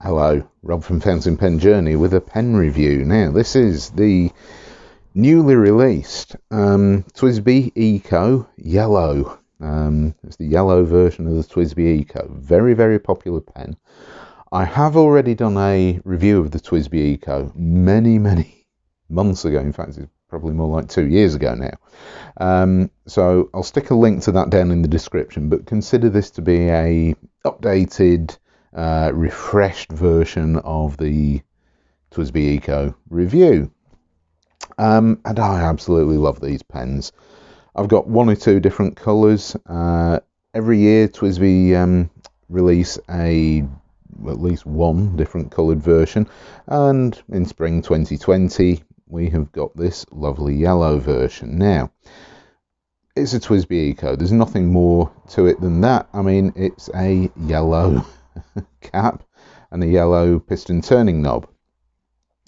Hello, Rob from Fountain Pen Journey with a pen review. Now, this is the newly released TWSBI Eco Yellow. It's the yellow version of the TWSBI Eco. Very, very popular pen. I have already done a review of the TWSBI Eco many months ago. In fact, it's probably more like 2 years ago now. So I'll stick a link to that down in the description, but consider this to be a updated refreshed version of the TWSBI Eco review. And I absolutely love these pens. I've got one or two different colours. Every year TWSBI release at least one different coloured version, and in spring 2020 we have got this lovely yellow version. Now, it's a TWSBI Eco. There's nothing more to it than that. I mean, it's a yellow cap and a yellow piston turning knob.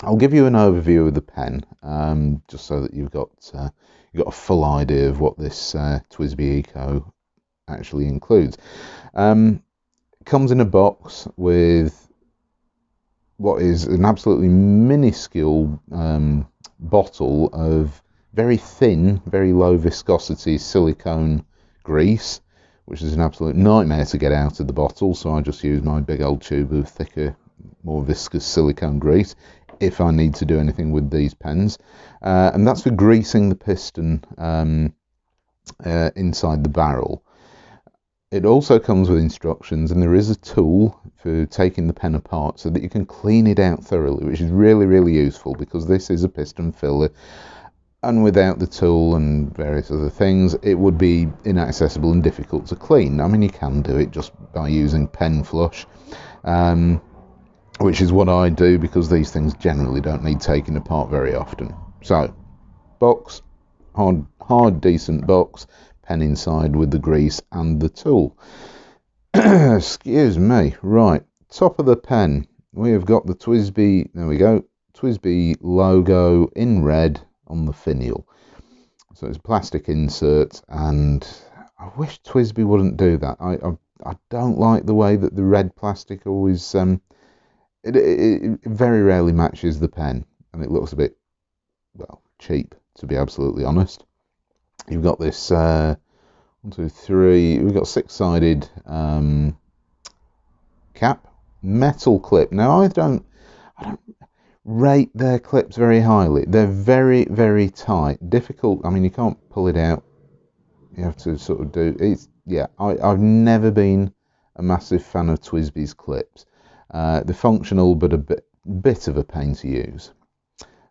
I'll give you an overview of the pen, just so that you've got a full idea of what this TWSBI Eco actually includes. It comes in a box with what is an absolutely minuscule bottle of very thin, very low viscosity silicone grease, which is an absolute nightmare to get out of the bottle, so I just use my big old tube of thicker, more viscous silicone grease if I need to do anything with these pens. And that's for greasing the piston inside the barrel. It also comes with instructions, and there is a tool for taking the pen apart so that you can clean it out thoroughly, which is really useful, because this is a piston filler, and without the tool and various other things it would be inaccessible and difficult to clean. I mean, you can do it just by using pen flush, which is what I do, because these things generally don't need taking apart very often. So, box, hard decent box, pen inside with the grease and the tool. Excuse me. Right, top of the pen we have got the TWSBI, there we go, TWSBI logo in red on the finial. So it's a plastic insert, and I wish TWSBI wouldn't do that. I don't like the way that the red plastic always it very rarely matches the pen, and it looks a bit, well, cheap, to be absolutely honest. You've got this 1, 2, 3, we've got 6-sided cap, metal clip. Now I don't rate their clips very highly. They're very tight, difficult. I mean, you can't pull it out, you have to sort of do it's, yeah. I've never been a massive fan of TWSBI's clips. They're functional, but a bit of a pain to use.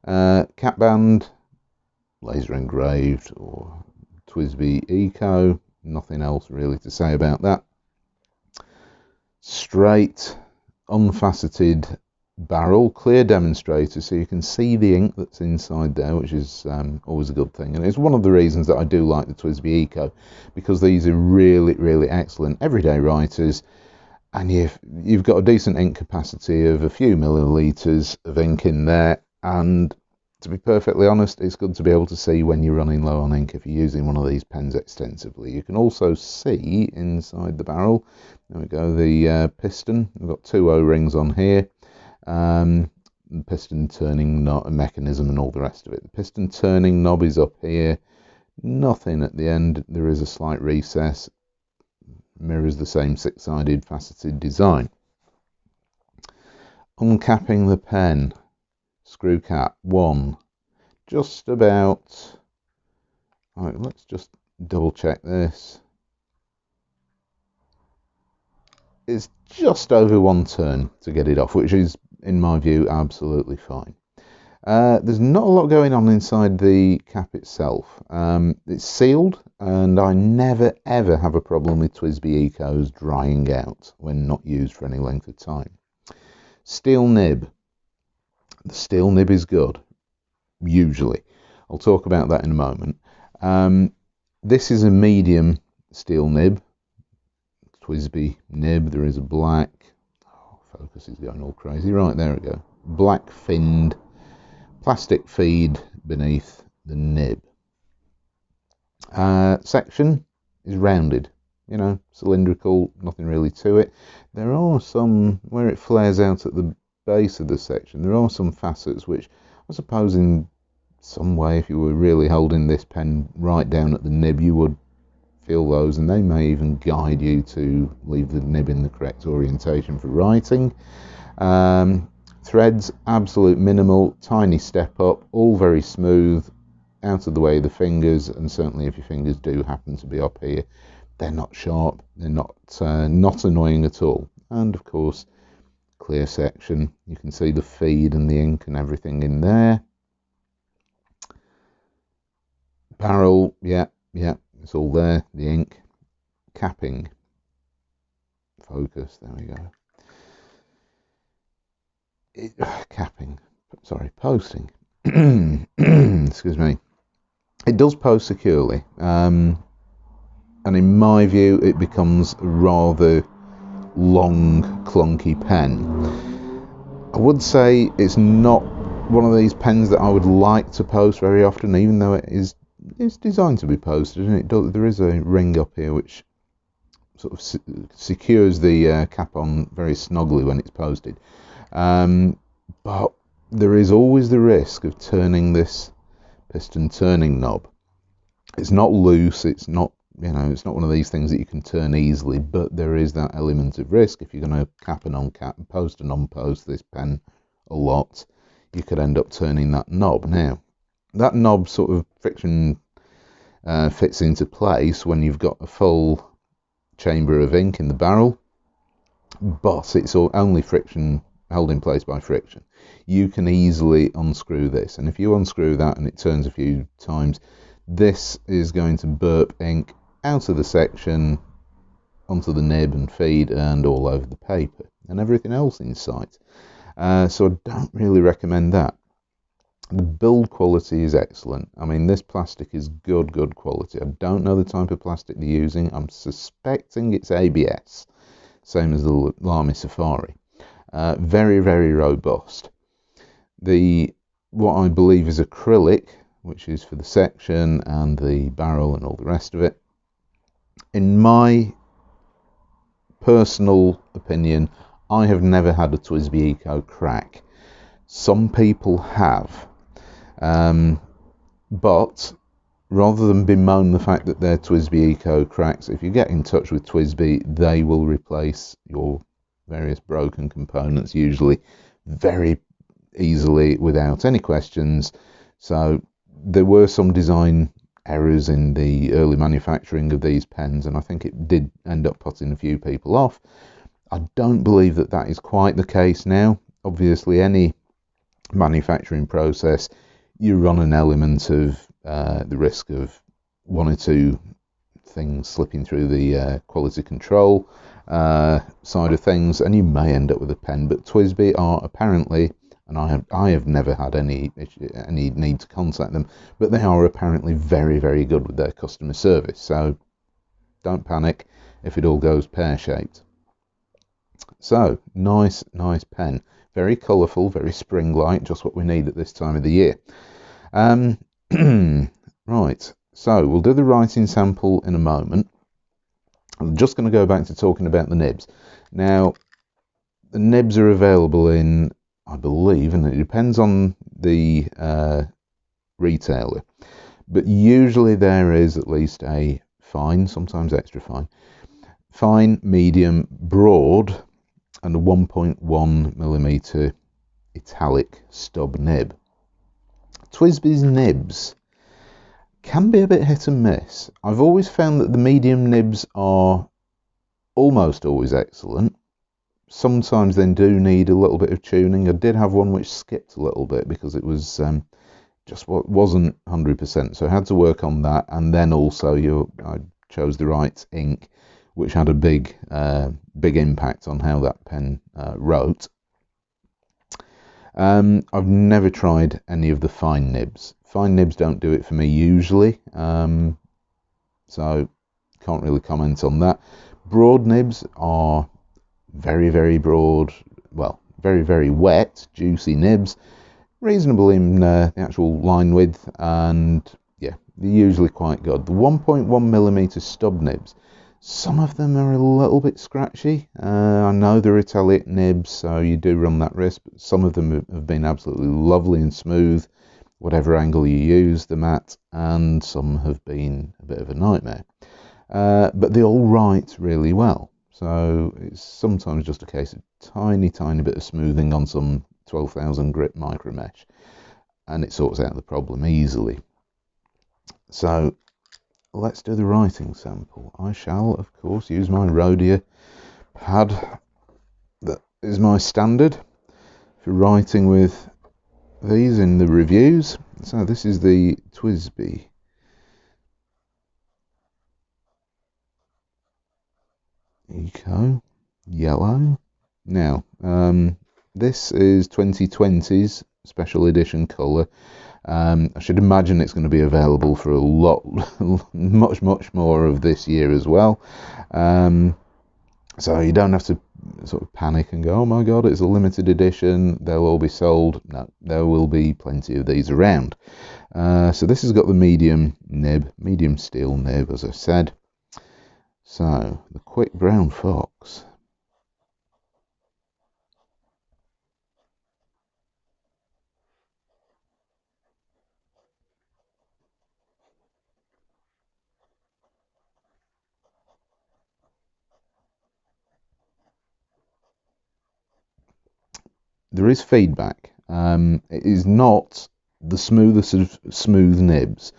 Cap band, laser engraved, or TWSBI Eco, nothing else really to say about that. Straight, unfaceted barrel, clear demonstrator, so you can see the ink that's inside there, which is always a good thing, and it's one of the reasons that I do like the TWSBI Eco, because these are really excellent everyday writers, and you've got a decent ink capacity of a few millilitres of ink in there, and to be perfectly honest, it's good to be able to see when you're running low on ink if you're using one of these pens extensively. You can also see inside the barrel, there we go, the piston. We've got 2 O-rings on here. Piston turning mechanism and all the rest of it. The piston turning knob is up here, nothing at the end. There is a slight recess, mirrors the same 6-sided faceted design. Uncapping the pen, screw cap 1, just about, right, let's just double check this. It's just over 1 turn to get it off, which is, in my view, absolutely fine. There's not a lot going on inside the cap itself. It's sealed, and I never ever have a problem with TWSBI Ecos drying out when not used for any length of time. Steel nib. The steel nib is good, usually. I'll talk about that in a moment. This is a medium steel nib. TWSBI nib. There is a black, focus is going all crazy, right, there we go, black finned plastic feed beneath the nib. Section is rounded, you know, cylindrical, nothing really to it. There are some, where it flares out at the base of the section, there are some facets which I suppose in some way, if you were really holding this pen right down at the nib, you would feel those, and they may even guide you to leave the nib in the correct orientation for writing. Threads, absolute minimal, tiny step up, all very smooth, out of the way of the fingers, and certainly if your fingers do happen to be up here, they're not sharp, they're not annoying at all. And of course, clear section, you can see the feed and the ink and everything in there. Barrel, yeah, it's all there, the ink. Capping, focus, there we go. Posting. Excuse me. It does post securely, and in my view, it becomes a rather long, clunky pen. I would say it's not one of these pens that I would like to post very often, even though it's designed to be posted, and there is a ring up here which sort of secures the cap on very snugly when it's posted. But there is always the risk of turning this piston turning knob. It's not loose, it's not, you know, it's not one of these things that you can turn easily, but there is that element of risk. If you're going to cap and uncap and post and unpost this pen a lot, you could end up turning that knob. Now, that knob sort of friction fits into place when you've got a full chamber of ink in the barrel, but it's only friction, held in place by friction. You can easily unscrew this, and if you unscrew that and it turns a few times, this is going to burp ink out of the section onto the nib and feed and all over the paper and everything else in sight. So I don't really recommend that. The build quality is excellent. I mean, this plastic is good quality. I don't know the type of plastic they're using. I'm suspecting it's ABS, same as the Lamy Safari. Very, very robust. What I believe is acrylic, which is for the section and the barrel and all the rest of it. In my personal opinion, I have never had a TWSBI Eco crack. Some people have. But rather than bemoan the fact that they're TWSBI Eco cracks, if you get in touch with TWSBI, they will replace your various broken components, usually very easily without any questions. So there were some design errors in the early manufacturing of these pens, and I think it did end up putting a few people off. I don't believe that that is quite the case now. Obviously, any manufacturing process, you run an element of the risk of one or two things slipping through the quality control side of things, and you may end up with a pen. But TWSBI are apparently, and I have never had any need to contact them, but they are apparently very, very good with their customer service. So don't panic if it all goes pear-shaped. So nice pen, very colourful, very spring-like, just what we need at this time of the year. Right, so we'll do the writing sample in a moment. I'm just going to go back to talking about the nibs. Now, the nibs are available in, I believe, and it depends on the retailer, but usually there is at least a fine, sometimes extra fine, medium, broad, and a 1.1mm italic stub nib. TWSBI's nibs can be a bit hit and miss. I've always found that the medium nibs are almost always excellent. Sometimes they do need a little bit of tuning. I did have one which skipped a little bit because it was just wasn't 100%, so I had to work on that. And then also I chose the right ink, which had a big impact on how that pen wrote. I've never tried any of the fine nibs. Fine nibs don't do it for me usually, so can't really comment on that. Broad nibs are very, very broad, well, very, very wet, juicy nibs, reasonable in the actual line width, and yeah, they're usually quite good. The 1.1mm stub nibs, Some of them are a little bit scratchy. I know they're Italic nibs, so you do run that risk, but some of them have been absolutely lovely and smooth, whatever angle you use them at, and some have been a bit of a nightmare. But they all write really well. So it's sometimes just a case of tiny bit of smoothing on some 12,000 grit micro mesh, and it sorts out the problem easily. So let's do the writing sample. I shall, of course, use my Rhodia pad that is my standard for writing with these in the reviews. So this is the TWSBI Eco Yellow. Now, this is 2020's special edition colour. I should imagine it's going to be available for a lot, much more of this year as well. So you don't have to sort of panic and go, oh my god, it's a limited edition, they'll all be sold. No, there will be plenty of these around. So this has got the medium steel nib, as I said. So the quick brown fox. There is feedback. It is not the smoothest of smooth nibs.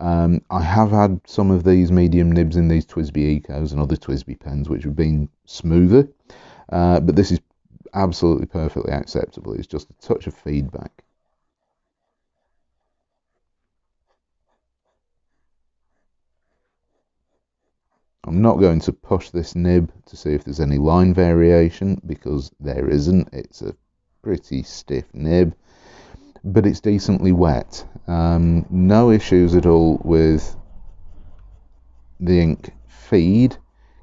I have had some of these medium nibs in these TWSBI Ecos and other TWSBI pens which have been smoother, but this is absolutely perfectly acceptable. It's just a touch of feedback. I'm not going to push this nib to see if there's any line variation, because there isn't. It's a pretty stiff nib, but it's decently wet. No issues at all with the ink feed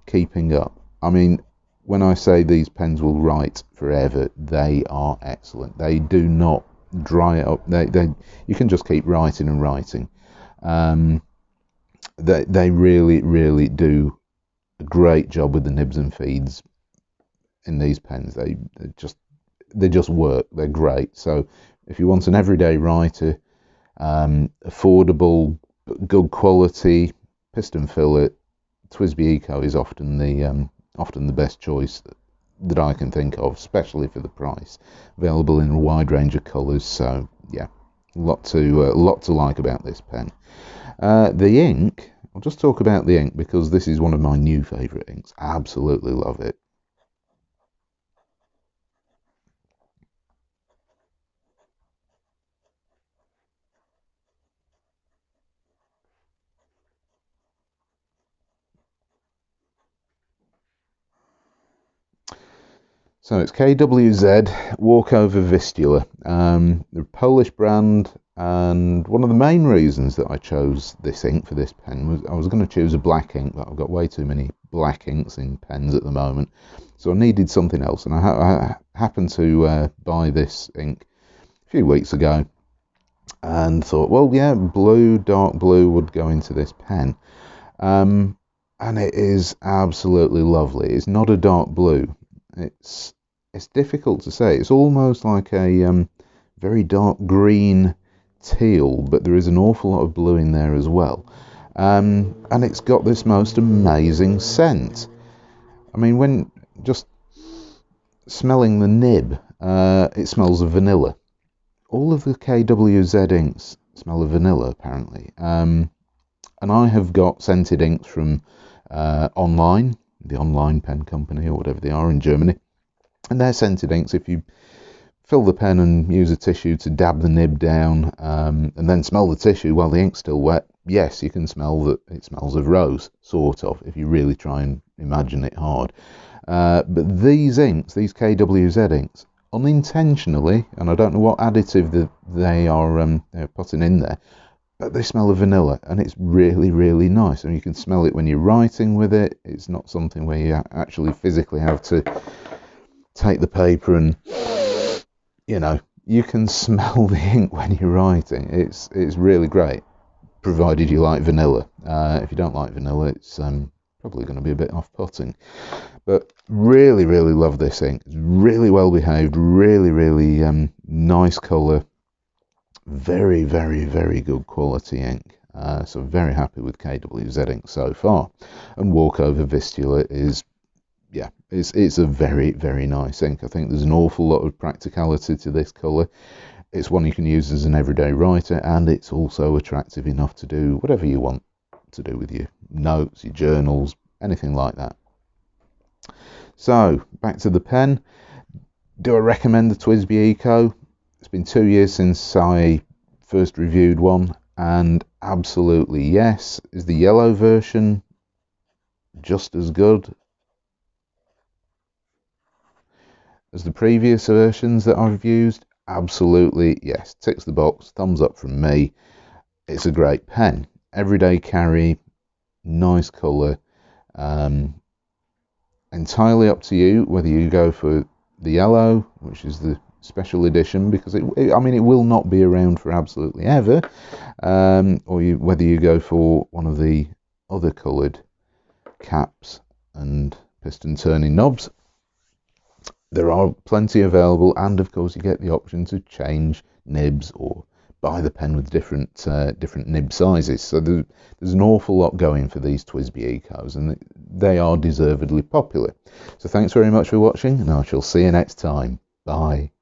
keeping up. I mean, when I say these pens will write forever, they are excellent. They do not dry up. You can just keep writing and writing. They really do a great job with the nibs and feeds in these pens. They just work. They're great. So if you want an everyday writer, affordable, good quality piston fillet, TWSBI Eco is often the best choice that I can think of, especially for the price. Available in a wide range of colours. So yeah, a lot to like about this pen. The ink, I'll just talk about the ink because this is one of my new favourite inks. I absolutely love it. So it's KWZ Walkover Vistula. They're a Polish brand, and one of the main reasons that I chose this ink for this pen was I was going to choose a black ink, but I've got way too many black inks in pens at the moment, so I needed something else, and I happened to buy this ink a few weeks ago and thought, well, yeah, dark blue would go into this pen, and it is absolutely lovely. It's not a dark blue. It's difficult to say. It's almost like a very dark green teal, but there is an awful lot of blue in there as well. And it's got this most amazing scent. I mean, when just smelling the nib, it smells of vanilla. All of the KWZ inks smell of vanilla, apparently. And I have got scented inks from online, the online pen company or whatever they are in Germany, and they're scented inks. If you fill the pen and use a tissue to dab the nib down, and then smell the tissue while the ink's still wet, yes, you can smell that it smells of rose, sort of, if you really try and imagine it hard. But these inks, these KWZ inks, unintentionally, and I don't know what additive that they are putting in there, but they smell of vanilla, and it's really nice. And you can smell it when you're writing with it. It's not something where you actually physically have to take the paper and, you can smell the ink when you're writing. It's really great, provided you like vanilla. If you don't like vanilla, it's probably going to be a bit off-putting. But really, really love this ink. It's really well behaved, really, really nice colour. Very, very, very good quality ink. So very happy with KWZ ink so far. And Walkover Vistula is, yeah, it's a very, very nice ink. I think there's an awful lot of practicality to this colour. It's one you can use as an everyday writer, and it's also attractive enough to do whatever you want to do with your notes, your journals, anything like that. So, back to the pen. Do I recommend the TWSBI Eco? It's been 2 years since I first reviewed one, and absolutely yes. Is the yellow version just as good as the previous versions that I've used? Absolutely yes. Ticks the box, thumbs up from me. It's a great pen. Everyday carry, nice colour. Entirely up to you whether you go for the yellow, which is the special edition, because it will not be around for absolutely ever, or whether you go for one of the other coloured caps and piston turning knobs. There are plenty available, and of course you get the option to change nibs or buy the pen with different nib sizes. So there's an awful lot going for these TWSBI Ecos, and they are deservedly popular. So thanks very much for watching, and I shall see you next time. Bye.